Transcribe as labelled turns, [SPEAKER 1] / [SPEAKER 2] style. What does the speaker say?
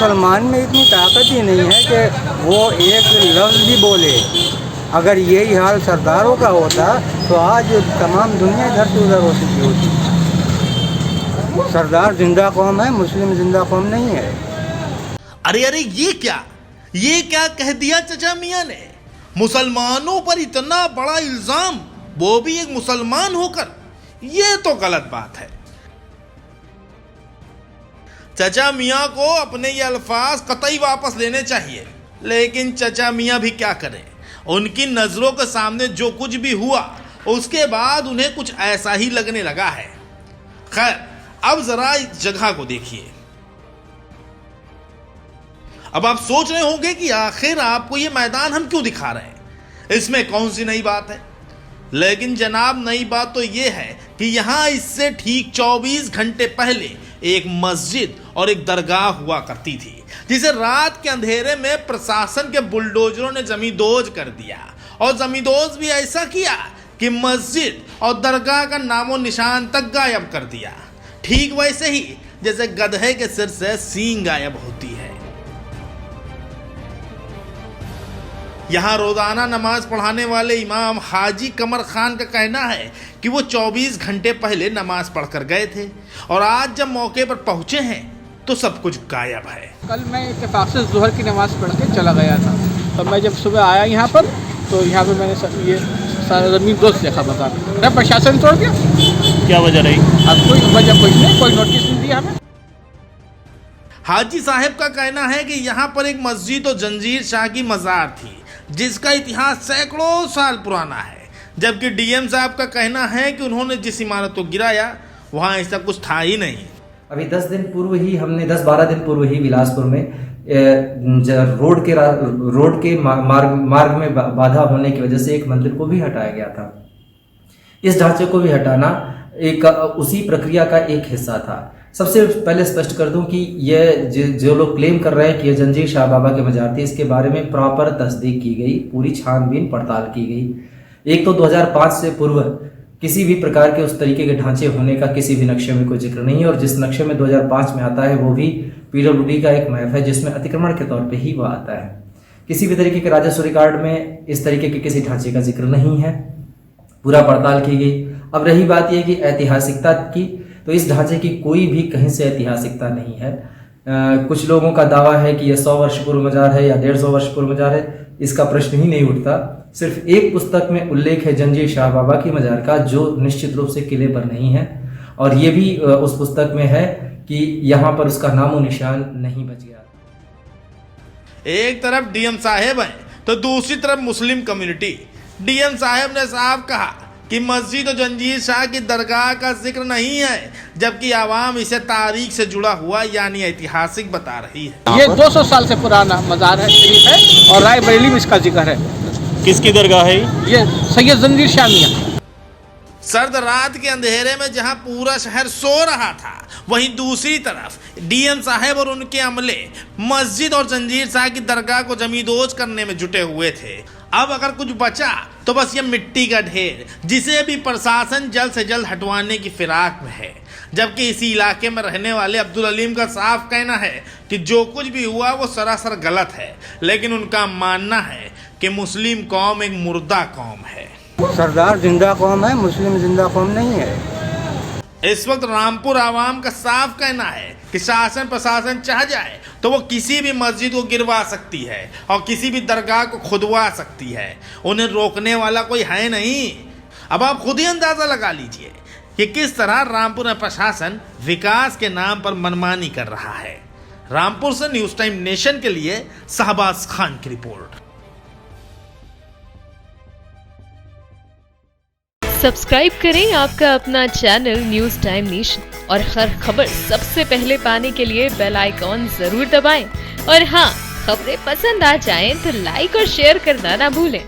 [SPEAKER 1] मुसलमान में इतनी ताकत ही नहीं है कि वो एक लफ्ज़ भी बोले। अगर यही हाल सरदारों का होता तो आज तमाम दुनिया इधर से उधर हो चुकी होती। सरदार जिंदा कौम है, मुस्लिम जिंदा कौम नहीं है।
[SPEAKER 2] अरे अरे ये क्या कह दिया चचा मियाँ ने? मुसलमानों पर इतना बड़ा इल्जाम, वो भी एक मुसलमान होकर, ये तो गलत बात है। चचा मियाँ को अपने ये अल्फाज कतई वापस लेने चाहिए, लेकिन चचा मियाँ भी क्या करें, उनकी नजरों के सामने जो कुछ भी हुआ उसके बाद उन्हें कुछ ऐसा ही लगने लगा है। खैर, अब जरा इस जगह को देखिए। अब आप सोच रहे होंगे कि आखिर आपको ये मैदान हम क्यों दिखा रहे हैं, इसमें कौन सी नई बात है। लेकिन जनाब, नई बात तो ये है कि यहां इससे ठीक 24 घंटे पहले एक मस्जिद और एक दरगाह हुआ करती थी, जिसे रात के अंधेरे में प्रशासन के बुलडोजरों ने जमींदोज कर दिया। और जमींदोज भी ऐसा किया कि मस्जिद और दरगाह का नामो निशान तक गायब कर दिया, ठीक वैसे ही जैसे गधे के सिर से सींग गायब होती है। यहां रोजाना नमाज पढ़ाने वाले इमाम हाजी कमर खान का कहना है कि वो 24 घंटे पहले नमाज पढ़कर गए थे और आज जब मौके पर पहुंचे हैं तो सब कुछ गायब है।
[SPEAKER 3] कल मैं इत्तेफाक से ज़ोहर की नमाज पढ़ के चला गया था, तो मैं जब सुबह आया यहाँ पर तो यहाँ पे मैंने ये सारा ज़मीन दोस्त देखा। बता मैं प्रशासन तोड़ दिया,
[SPEAKER 4] क्या वजह रही?
[SPEAKER 3] अब कोई वजह कुछ नहीं, कोई नोटिस नहीं दिया हमें।
[SPEAKER 2] हाजी साहब का कहना है कि यहाँ पर एक मस्जिद और जंजीर शाह की मज़ार थी, जिसका इतिहास सैकड़ों साल पुराना है। जबकि डीएम साहब का कहना है कि उन्होंने जिस इमारत को गिराया वहाँ ऐसा कुछ था ही नहीं।
[SPEAKER 5] अभी 10 दिन पूर्व ही हमने 10-12 दिन पूर्व ही बिलासपुर में रोड के मार्ग में बाधा होने की वजह से एक मंदिर को भी हटाया गया था। इस ढांचे को भी हटाना एक उसी प्रक्रिया का एक हिस्सा था। सबसे पहले स्पष्ट कर दूं कि ये जो लोग क्लेम कर रहे हैं कि ये जंजीर शाह बाबा के मजार थी, इसके बारे में प्रॉपर तस्दीक की गई, पूरी छानबीन पड़ताल की गई। एक तो 2005 से पूर्व किसी भी प्रकार के उस तरीके के ढांचे होने का किसी भी नक्शे में कोई जिक्र नहीं है, और जिस नक्शे में 2005 में आता है वो भी पीडब्ल्यूडी का एक मैप है जिसमें अतिक्रमण के तौर पे ही वो आता है। किसी भी तरीके के राजस्व रिकॉर्ड में इस तरीके के किसी ढांचे का जिक्र नहीं है, पूरा पड़ताल की गई। अब रही बात यह कि ऐतिहासिकता की, तो इस ढांचे की कोई भी कहीं से ऐतिहासिकता नहीं है। कुछ लोगों का दावा है कि यह 100 वर्ष पूर्व मजार है या 150 वर्ष पूर्व मजार है, इसका प्रश्न ही नहीं उठता। सिर्फ एक पुस्तक में उल्लेख है जंजीर शाह बाबा की मजार का, जो निश्चित रूप से किले पर नहीं है, और ये भी उस पुस्तक में है कि यहाँ पर उसका नामो निशान नहीं बच गया।
[SPEAKER 2] एक तरफ डीएम साहब हैं तो दूसरी तरफ मुस्लिम कम्युनिटी। डीएम साहब ने साफ कहा कि मस्जिद और जंजीर शाह की दरगाह का जिक्र नहीं है, जबकि आवाम इसे तारीख से जुड़ा हुआ यानी ऐतिहासिक बता रही है।
[SPEAKER 3] ये 200 साल से पुराना मजार है, शरीफ है, और रायबरेली में इसका जिक्र है।
[SPEAKER 4] किसकी दरगाह है
[SPEAKER 3] ये? सैयद जंजीर शाह मियां।
[SPEAKER 2] सर्द रात के अंधेरे में जहां पूरा शहर सो रहा था, वहीं दूसरी तरफ डीएम साहब और उनके अमले मस्जिद और जंजीर शाह की दरगाह को जमींदोज करने में जुटे हुए थे। अब अगर कुछ बचा तो बस ये मिट्टी का ढेर, जिसे भी प्रशासन जल्द से जल्द हटवाने की फिराक में है। जबकि इसी इलाके में रहने वाले अब्दुल अलीम का साफ कहना है कि जो कुछ भी हुआ वो सरासर गलत है, लेकिन उनका मानना है कि मुस्लिम कौम एक मुर्दा कौम है।
[SPEAKER 1] सरदार जिंदा कौम है, मुस्लिम जिंदा कौम नहीं है।
[SPEAKER 2] इस वक्त रामपुर आवाम का साफ कहना है कि शासन प्रशासन चाह जाए तो वो किसी भी मस्जिद को गिरवा सकती है और किसी भी दरगाह को खुदवा सकती है, उन्हें रोकने वाला कोई है नहीं। अब आप खुद ही अंदाजा लगा लीजिए कि किस तरह रामपुर में प्रशासन विकास के नाम पर मनमानी कर रहा है। रामपुर से न्यूज़ टाइम नेशन के लिए शहबाज खान की रिपोर्ट।
[SPEAKER 6] सब्सक्राइब करें आपका अपना चैनल न्यूज़ टाइम नेशन और हर खबर सबसे पहले पाने के लिए बेल आइकॉन जरूर दबाएं। और हाँ, खबरें पसंद आ जाएं तो लाइक और शेयर करना ना भूलें।